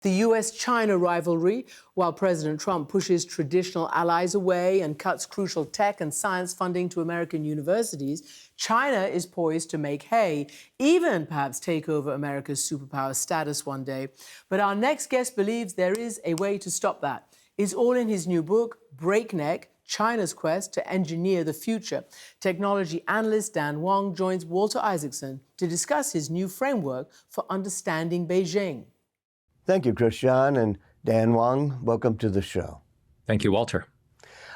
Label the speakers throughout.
Speaker 1: The US-China rivalry, while President Trump pushes traditional allies away and cuts crucial tech and science funding to American universities, China is poised to make hay, even perhaps take over America's superpower status one day. But our next guest believes there is a way to stop that. It's all in his new book, Breakneck: China's Quest to Engineer the Future. Technology analyst Dan Wang joins Walter Isaacson to discuss his new framework for understanding Beijing.
Speaker 2: Thank you, Christian, and Dan Wang, welcome to the show.
Speaker 3: Thank you, Walter.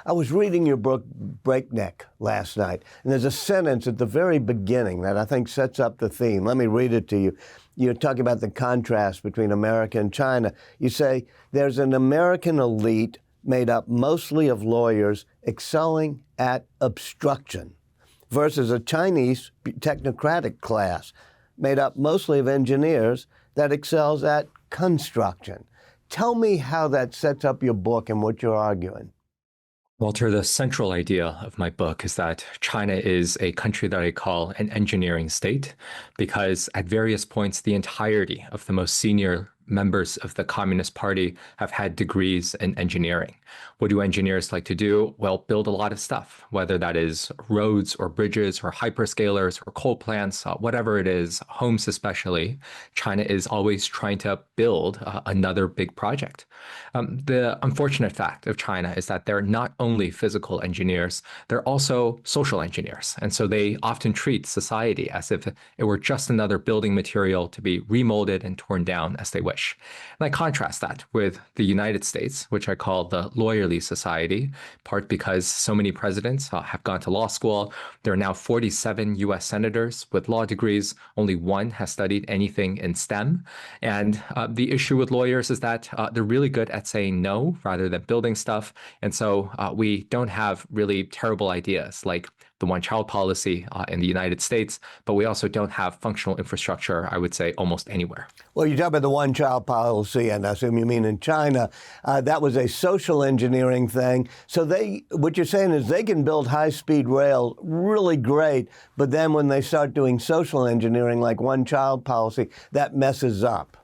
Speaker 2: I was reading your book, Breakneck, last night, and there's a sentence at the very beginning that I think sets up the theme. Let me read it to you. You're talking about the contrast between America and China. You say, there's an American elite made up mostly of lawyers excelling at obstruction versus a Chinese technocratic class made up mostly of engineers that excels at construction. Tell me how that sets up your book and what you're arguing.
Speaker 3: Walter, the central idea of my book is that China is a country that I call an engineering state because at various points, the entirety of the most senior members of the Communist Party have had degrees in engineering. What do engineers like to do? Well, build a lot of stuff, whether that is roads or bridges or hyperscalers or coal plants, whatever it is, homes especially. China is always trying to build another big project. The unfortunate fact of China is that they're not only physical engineers, they're also social engineers. And so they often treat society as if it were just another building material to be remolded and torn down as they wish. And I contrast that with the United States, which I call the lawyerly society, part because so many presidents have gone to law school. There are now 47 US senators with law degrees. Only one has studied anything in STEM. And the issue with lawyers is that they're really good at saying no rather than building stuff. And so we don't have really terrible ideas like the one-child policy in the United States, but we also don't have functional infrastructure, I would say, almost anywhere.
Speaker 2: Well, you talk about the one-child policy, and I assume you mean in China. That was a social engineering thing. So what you're saying is they can build high-speed rail really great, but then when they start doing social engineering like one-child policy, that messes up.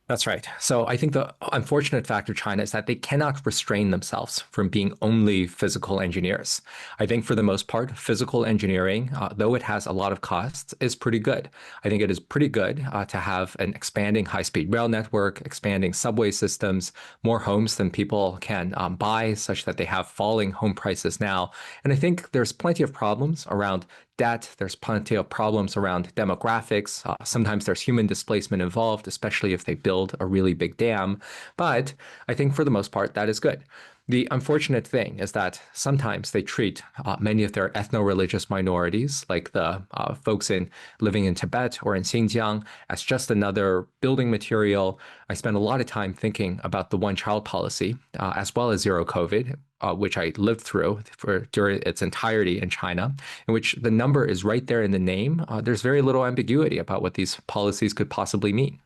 Speaker 3: That's right. So I think the unfortunate fact of China is that they cannot restrain themselves from being only physical engineers. I think for the most part, physical engineering, though it has a lot of costs, is pretty good. I think it is pretty good to have an expanding high-speed rail network, expanding subway systems, more homes than people can buy, such that they have falling home prices now. And I think there's plenty of problems around debt. There's plenty of problems around demographics. Sometimes there's human displacement involved, especially if they build a really big dam. But I think for the most part, that is good. The unfortunate thing is that sometimes they treat many of their ethno-religious minorities, like the folks living in Tibet or in Xinjiang, as just another building material. I spent a lot of time thinking about the one-child policy, as well as zero COVID, which I lived through during its entirety in China, in which the number is right there in the name. There's very little ambiguity about what these policies could possibly mean.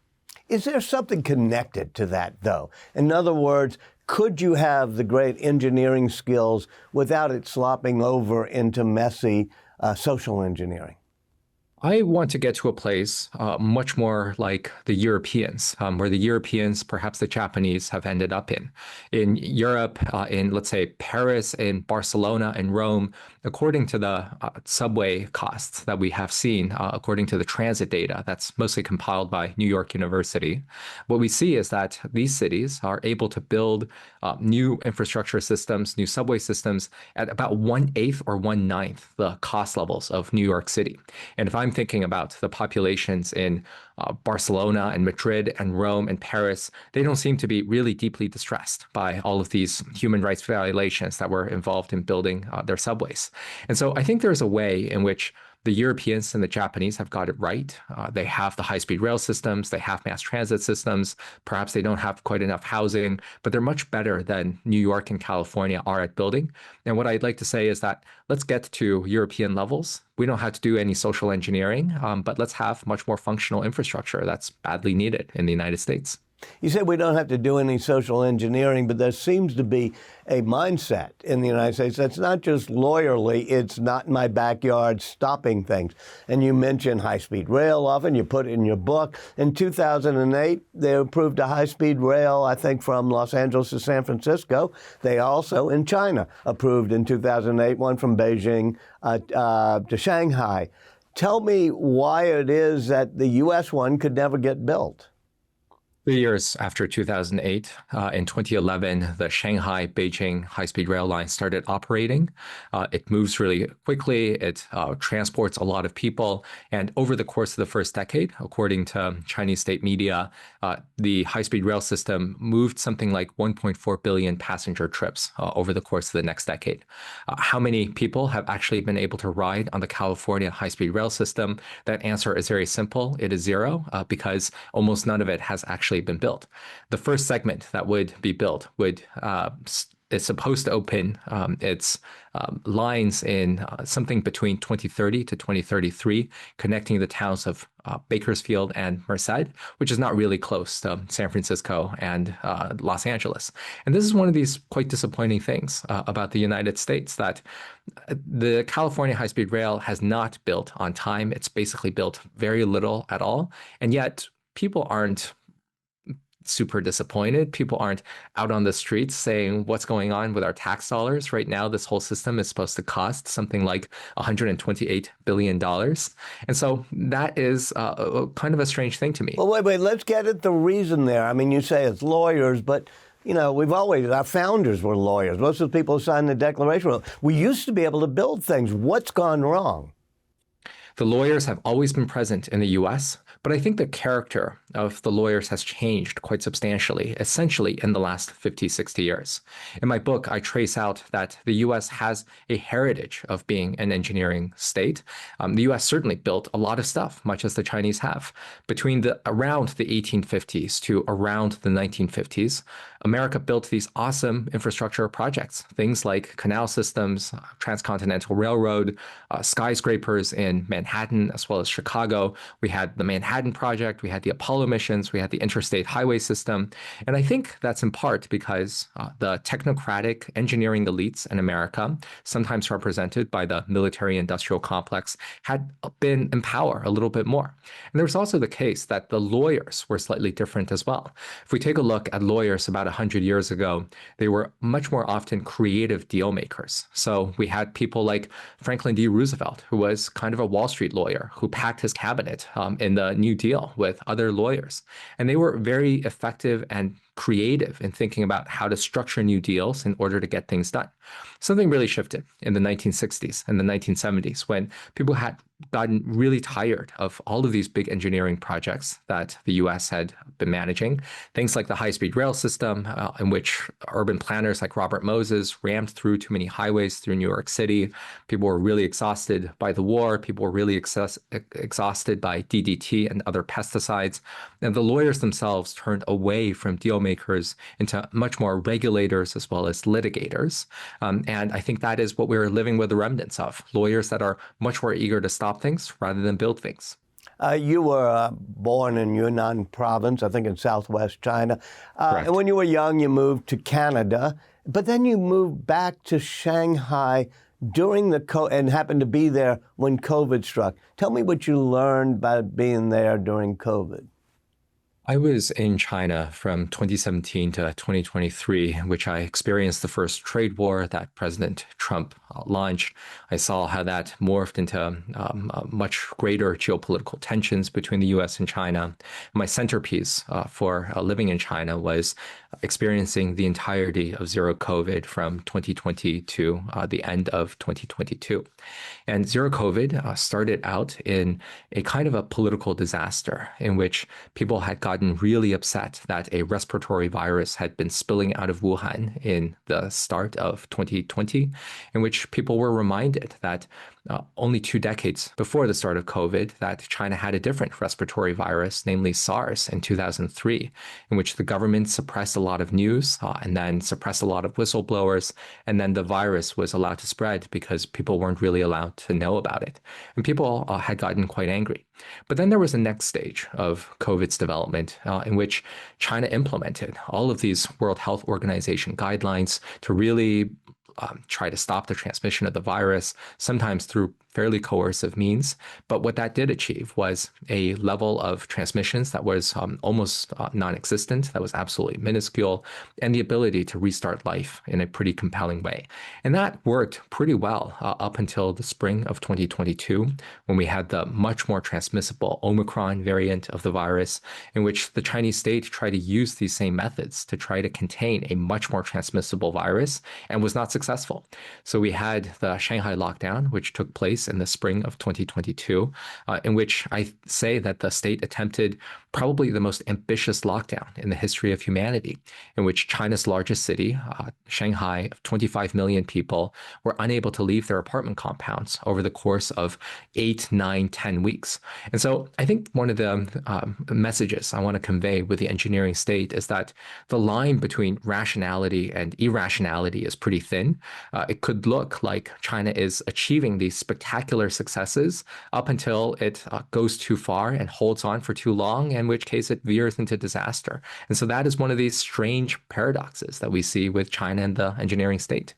Speaker 2: Is there something connected to that, though? In other words, could you have the great engineering skills without it slopping over into messy social engineering?
Speaker 3: I want to get to a place much more like the Europeans, where the Europeans, perhaps the Japanese, have ended up in. In Europe, in, let's say, Paris, in Barcelona, and Rome, according to the subway costs that we have seen, according to the transit data that's mostly compiled by New York University, what we see is that these cities are able to build new infrastructure systems, new subway systems at about 1/8 or 1/9 the cost levels of New York City. And if I'm thinking about the populations in Barcelona and Madrid and Rome and Paris, they don't seem to be really deeply distressed by all of these human rights violations that were involved in building their subways. And so I think there's a way in which the Europeans and the Japanese have got it right. They have the high-speed rail systems, they have mass transit systems, perhaps they don't have quite enough housing, but they're much better than New York and California are at building. And what I'd like to say is that let's get to European levels. We don't have to do any social engineering, but let's have much more functional infrastructure that's badly needed in the United States.
Speaker 2: You said we don't have to do any social engineering, but there seems to be a mindset in the United States that's not just lawyerly, it's not in my backyard stopping things. And you mention high-speed rail often, you put it in your book. In 2008, they approved a high-speed rail, I think, from Los Angeles to San Francisco. They also, in China, approved in 2008 one from Beijing to Shanghai. Tell me why it is that the U.S. one could never get built.
Speaker 3: 3 years after 2008, in 2011, the Shanghai-Beijing high-speed rail line started operating. It moves really quickly. It transports a lot of people. And over the course of the first decade, according to Chinese state media, the high-speed rail system moved something like 1.4 billion passenger trips over the course of the next decade. How many people have actually been able to ride on the California high-speed rail system? That answer is very simple. It is zero, because almost none of it has actually been built. The first segment that would be built is supposed to open its lines in something between 2030 to 2033, connecting the towns of Bakersfield and Merced, which is not really close to San Francisco and Los Angeles. And this is one of these quite disappointing things about the United States, that the California high-speed rail has not built on time. It's basically built very little at all. And yet people aren't super disappointed. People aren't out on the streets saying, what's going on with our tax dollars? Right now, this whole system is supposed to cost something like $128 billion. And so that is kind of a strange thing to me.
Speaker 2: Well, wait, let's get at the reason there. I mean, you say it's lawyers, but you know, our founders were lawyers. Most of the people who signed the Declaration, we used to be able to build things. What's gone wrong?
Speaker 3: The lawyers have always been present in the U.S., but I think the character of the lawyers has changed quite substantially, essentially in the last 50, 60 years. In my book, I trace out that the U.S. has a heritage of being an engineering state. The U.S. certainly built a lot of stuff, much as the Chinese have. Between around the 1850s to around the 1950s, America built these awesome infrastructure projects, things like canal systems, transcontinental railroad, skyscrapers in Manhattan, as well as Chicago. We had the Manhattan Project, we had the Apollo missions, we had the interstate highway system. And I think that's in part because the technocratic engineering elites in America, sometimes represented by the military-industrial complex, had been in power a little bit more. And there was also the case that the lawyers were slightly different as well. If we take a look at lawyers about 100 years ago, they were much more often creative deal makers. So we had people like Franklin D. Roosevelt, who was kind of a Wall Street lawyer who packed his cabinet in the New Deal with other lawyers. And they were very effective and creative in thinking about how to structure new deals in order to get things done. Something really shifted in the 1960s and the 1970s when people had gotten really tired of all of these big engineering projects that the U.S. had been managing. Things like the high-speed rail system, in which urban planners like Robert Moses rammed through too many highways through New York City. People were really exhausted by the war. People were really exhausted by DDT and other pesticides. And the lawyers themselves turned away from deal makers into much more regulators as well as litigators. And I think that is what we're living with the remnants of, lawyers that are much more eager to stop things rather than build things.
Speaker 2: You were born in Yunnan province, I think in southwest China. And when you were young, you moved to Canada, but then you moved back to Shanghai during and happened to be there when COVID struck. Tell me what you learned about being there during COVID.
Speaker 3: I was in China from 2017 to 2023, in which I experienced the first trade war that President Trump launched. I saw how that morphed into much greater geopolitical tensions between the U.S. and China. My centerpiece for living in China was experiencing the entirety of zero COVID from 2020 to the end of 2022. And zero COVID started out in a kind of a political disaster in which people had gotten really upset that a respiratory virus had been spilling out of Wuhan in the start of 2020, in which people were reminded that only 2 decades before the start of COVID that China had a different respiratory virus, namely SARS in 2003, in which the government suppressed a lot of news and then suppressed a lot of whistleblowers. And then the virus was allowed to spread because people weren't really allowed to know about it. And people had gotten quite angry. But then there was a next stage of COVID's development in which China implemented all of these World Health Organization guidelines to really try to stop the transmission of the virus, sometimes through fairly coercive means. But what that did achieve was a level of transmissions that was almost non-existent, that was absolutely minuscule, and the ability to restart life in a pretty compelling way. And that worked pretty well up until the spring of 2022, when we had the much more transmissible Omicron variant of the virus, in which the Chinese state tried to use these same methods to try to contain a much more transmissible virus and was not successful. So we had the Shanghai lockdown, which took place in the spring of 2022, in which I say that the state attempted probably the most ambitious lockdown in the history of humanity, in which China's largest city, Shanghai, of 25 million people, were unable to leave their apartment compounds over the course of 8, 9, 10 weeks. And so I think one of the messages I want to convey with the engineering state is that the line between rationality and irrationality is pretty thin. It could look like China is achieving these spectacular successes up until it goes too far and holds on for too long, in which case it veers into disaster. And so that is one of these strange paradoxes that we see with China and the engineering state.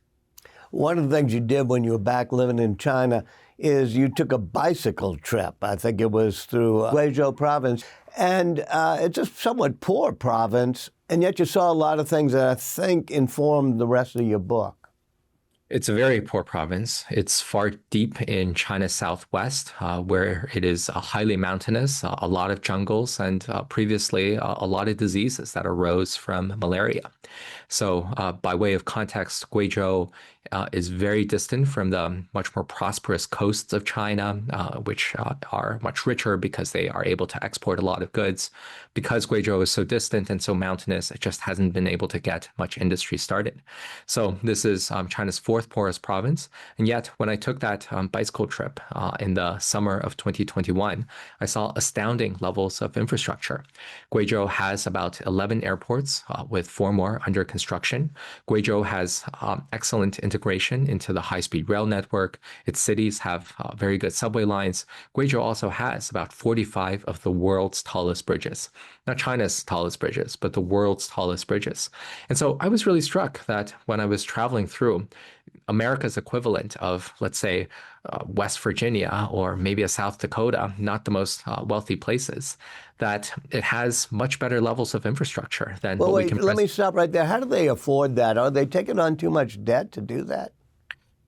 Speaker 2: One of the things you did when you were back living in China is you took a bicycle trip. I think it was through Guizhou province. And it's a somewhat poor province, and yet you saw a lot of things that I think informed the rest of your book.
Speaker 3: It's a very poor province. It's far deep in China's southwest, where it is highly mountainous, a lot of jungles, and previously a lot of diseases that arose from malaria. So by way of context, Guizhou is very distant from the much more prosperous coasts of China, which are much richer because they are able to export a lot of goods. Because Guizhou is so distant and so mountainous, it just hasn't been able to get much industry started. So this is China's fourth poorest province. And yet, when I took that bicycle trip in the summer of 2021, I saw astounding levels of infrastructure. Guizhou has about 11 airports, with 4 more under construction. Guizhou has excellent integration into the high-speed rail network. Its cities have very good subway lines. Guizhou also has about 45 of the world's tallest bridges. Not China's tallest bridges, but the world's tallest bridges. And so I was really struck that when I was traveling through America's equivalent of, let's say, West Virginia or maybe a South Dakota, not the most wealthy places, that it has much better levels of infrastructure than what we can.
Speaker 2: Let me stop right there. How do they afford that? Are they taking on too much debt to do that?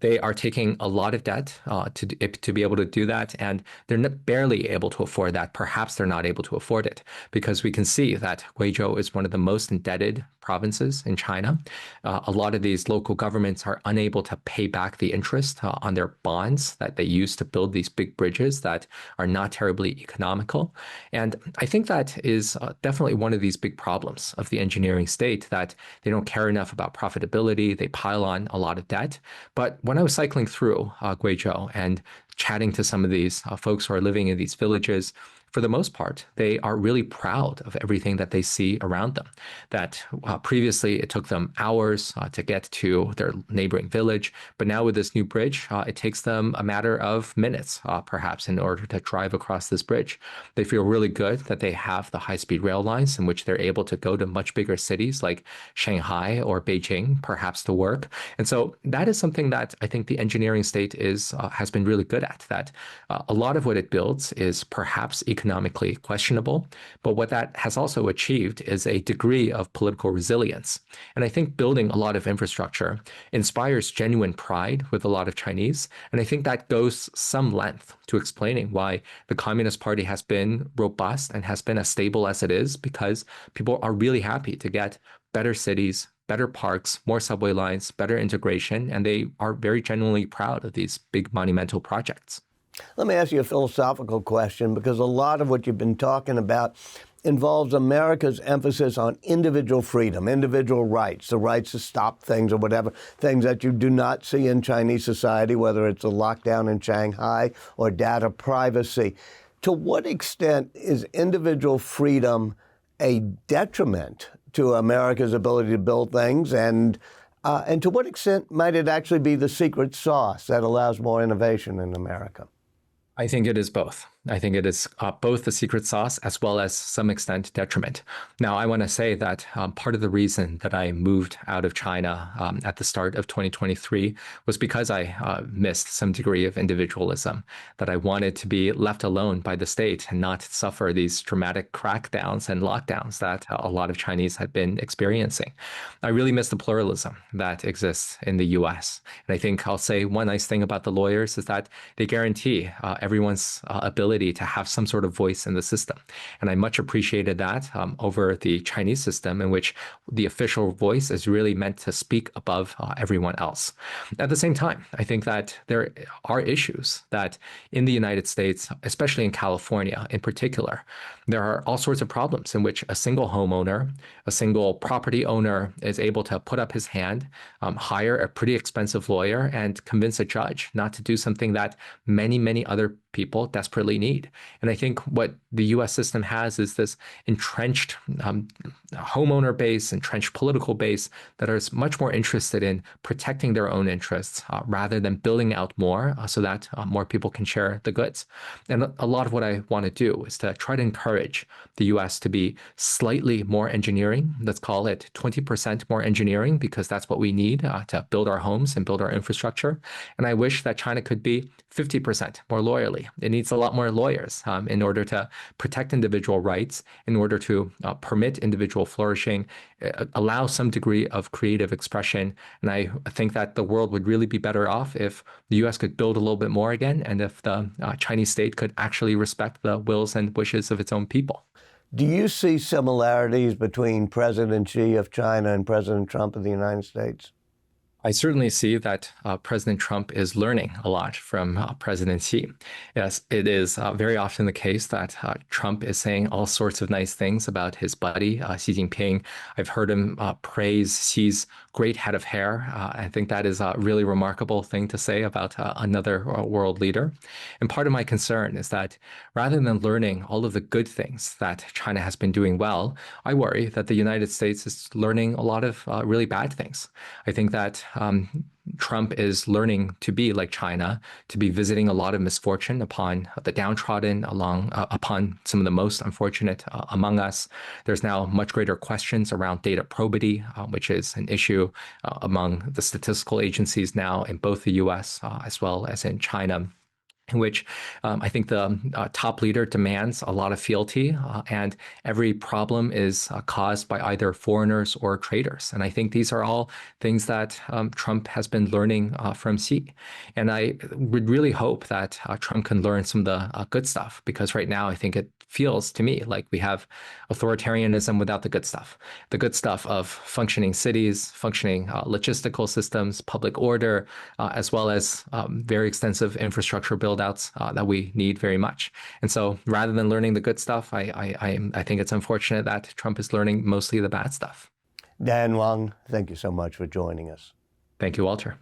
Speaker 3: They are taking a lot of debt to be able to do that, and they're barely able to afford that. Perhaps they're not able to afford it because we can see that Guizhou is one of the most indebted provinces in China. A lot of these local governments are unable to pay back the interest on their bonds that they use to build these big bridges that are not terribly economical. And I think that is definitely one of these big problems of the engineering state, that they don't care enough about profitability. They pile on a lot of debt. But when I was cycling through Guizhou and chatting to some of these folks who are living in these villages, for the most part, they are really proud of everything that they see around them. That previously it took them hours to get to their neighboring village, but now with this new bridge, it takes them a matter of minutes, perhaps, in order to drive across this bridge. They feel really good that they have the high-speed rail lines in which they're able to go to much bigger cities like Shanghai or Beijing, perhaps, to work. And so that is something that I think the engineering state has been really good at, that a lot of what it builds is perhaps economically questionable, but what that has also achieved is a degree of political resilience. And I think building a lot of infrastructure inspires genuine pride with a lot of Chinese, and I think that goes some length to explaining why the Communist Party has been robust and has been as stable as it is, because people are really happy to get better cities, better parks, more subway lines, better integration, and they are very genuinely proud of these big monumental projects.
Speaker 2: Let me ask you a philosophical question, because a lot of what you've been talking about involves America's emphasis on individual freedom, individual rights, the rights to stop things or whatever, things that you do not see in Chinese society, whether it's a lockdown in Shanghai or data privacy. To what extent is individual freedom a detriment to America's ability to build things, and to what extent might it actually be the secret sauce that allows more innovation in America?
Speaker 3: I think it is both. I think it is both the secret sauce as well as some extent detriment. Now, I want to say that part of the reason that I moved out of China at the start of 2023 was because I missed some degree of individualism, that I wanted to be left alone by the state and not suffer these dramatic crackdowns and lockdowns that a lot of Chinese had been experiencing. I really miss the pluralism that exists in the US. And I think I'll say one nice thing about the lawyers is that they guarantee everyone's ability to have some sort of voice in the system. And I much appreciated that over the Chinese system, in which the official voice is really meant to speak above everyone else. At the same time, I think that there are issues that in the United States, especially in California in particular, there are all sorts of problems in which a single homeowner, a single property owner is able to put up his hand, hire a pretty expensive lawyer, and convince a judge not to do something that many, many other people desperately need. And I think what the US system has is this entrenched homeowner base, entrenched political base that is much more interested in protecting their own interests rather than building out more so that more people can share the goods. And a lot of what I want to do is to try to encourage the US to be slightly more engineering. Let's call it 20% more engineering, because that's what we need to build our homes and build our infrastructure. And I wish that China could be 50% more lawyerly. It needs a lot more lawyers in order to protect individual rights, in order to permit individual flourishing, allow some degree of creative expression. And I think that the world would really be better off if the US could build a little bit more again, and if the Chinese state could actually respect the wills and wishes of its own people.
Speaker 2: Do you see similarities between President Xi of China and President Trump of the United States?
Speaker 3: I certainly see that President Trump is learning a lot from President Xi. Yes, it is very often the case that Trump is saying all sorts of nice things about his buddy, Xi Jinping. I've heard him praise Xi's great head of hair. I think that is a really remarkable thing to say about another world leader. And part of my concern is that rather than learning all of the good things that China has been doing well, I worry that the United States is learning a lot of really bad things. I think that Trump is learning to be like China, to be visiting a lot of misfortune upon the downtrodden, upon some of the most unfortunate among us. There's now much greater questions around data probity, which is an issue among the statistical agencies now in both the US as well as in China, in which I think the top leader demands a lot of fealty, and every problem is caused by either foreigners or traders. And I think these are all things that Trump has been learning from Xi. And I would really hope that Trump can learn some of the good stuff, because right now I think it feels to me like we have authoritarianism without the good stuff of functioning cities, functioning logistical systems, public order, as well as very extensive infrastructure build-outs that we need very much. And so rather than learning the good stuff, I think it's unfortunate that Trump is learning mostly the bad stuff.
Speaker 2: Dan Wang, thank you so much for joining us.
Speaker 3: Thank you, Walter.